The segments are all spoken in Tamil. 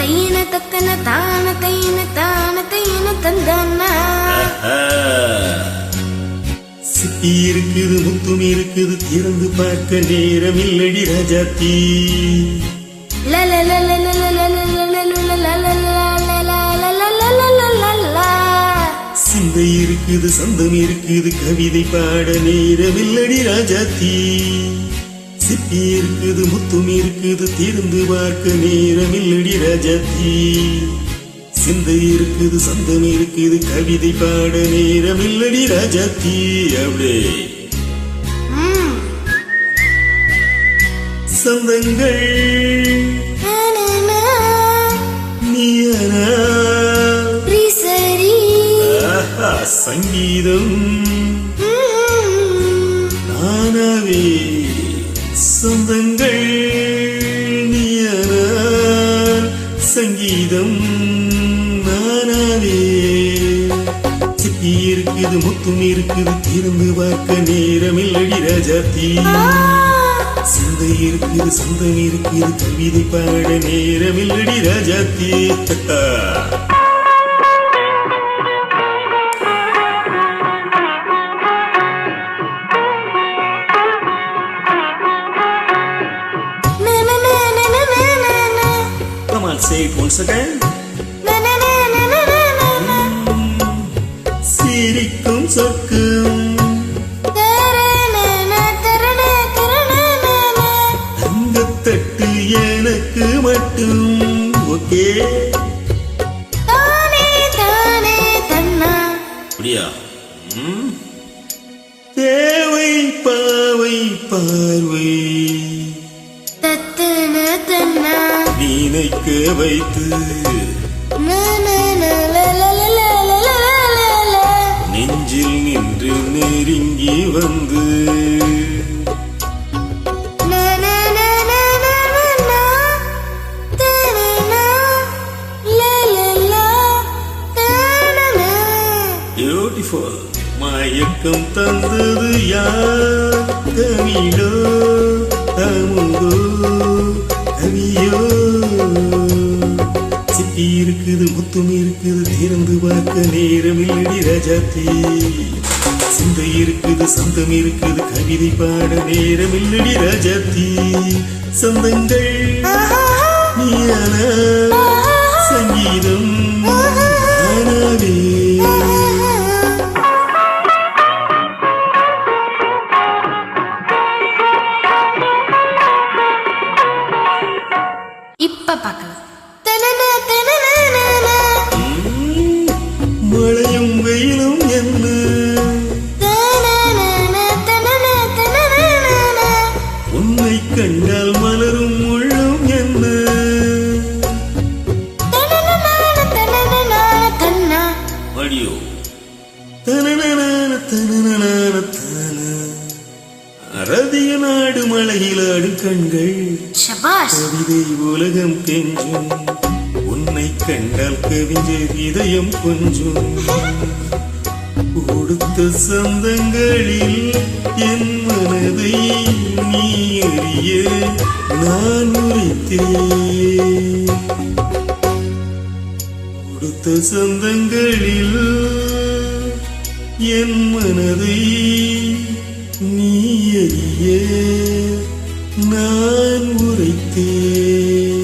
தையின தத்தன தான தையின தந்தானா. சிப்பி இருக்குது முத்தும் இருக்குது திறந்து பார்க்க நேரம் இல்லடி ராஜாத்தி. சிந்தை இருக்குது சந்தம் இருக்குது கவிதை பாட நேரம் இல்லடி ராஜாத்தி. சிப்பி இருக்குது முத்தும் இருக்குது திறந்து பார்க்க நேரம் இல்லடி ராஜாத்தி. சிந்தை இருக்குது சந்தம் இருக்குது கவிதை பாட நேரம் இல்லடி ராஜாத்தி. அப்படியே சந்தங்கள் நீயானா சங்கீதம் நானாவே. சொந்தங்கள் நீயானா சங்கீதம் நானாவே. சிப்பி இருக்குது முத்தும் இருக்குது திறந்து பார்க்க நேரம் இல்லடி ராஜாத்தி. சிந்தை இருக்குது சொந்தம் இருக்குது கவிதை பாட நேரம் இல்லடி Rajathi. Come on, say it once again. சிரிக்கும் சொர்க்கம் தங்கத்தட்டு எனக்கு மட்டும். ஓகே அப்படியா? தேவை பாவை பார்வை நினைக்க வைத்து நெஞ்சில் நின்று நெருங்கி வந்து பியூட்டிஃபுல் மயக்கம் தந்தது யார்? கவிடோ அமுதோ கவியோ. சிப்பி இருக்குது முத்தும் இருக்குது திறந்து பார்க்க நேரம் இல்லடி ராஜாத்தி. சிந்தை இருக்குது சந்தம் இருக்குது கவிதை பாட நேரம் இல்லடி ராஜாத்தி. சொந்தங்கள் நீயானா சங்கீதம் நானாவே. இப்ப பார்க்கலாம். மழையும் வெயிலும் என்ன உன்னை கண்டால் மலரும் முள்ளும் என்ன. அடியோ அரதிய நாடு மலையில் ஆடும் கண்கள் கவிதை உலகம் கெஞ்சும். உன்னை கண்டால் கவிஞ இதயம் கொஞ்சம். கொடுத்த சொந்தங்களில் என் மனதை நீ அறிய நான் உரைத்தேன். கொடுத்த சொந்தங்களில் என் மனதை நீ அறிய நான் உரைத்தேன்.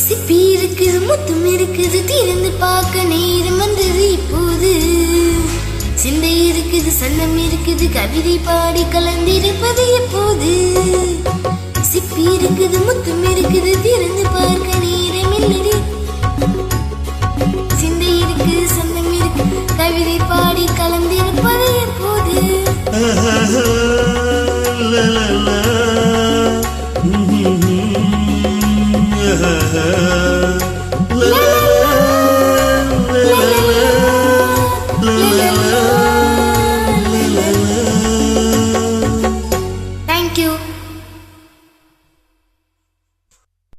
சிப்பி இருக்குது முத்தும் இருக்குது திறந்து பார்க்க நேரம் வந்தது இப்போது. சிந்தை இருக்குது சந்தம் இருக்குது கவிதை பாடி கலந்திருப்பது எப்போது. சிப்பி இருக்குது முத்தும் இருக்குது திறந்து பார்க்க நேரம் இல்லடி. சிந்தை இருக்குது சந்தம் இருக்குது கவிதை பாடி கலந்திருப்பது எப்போது. Thank you.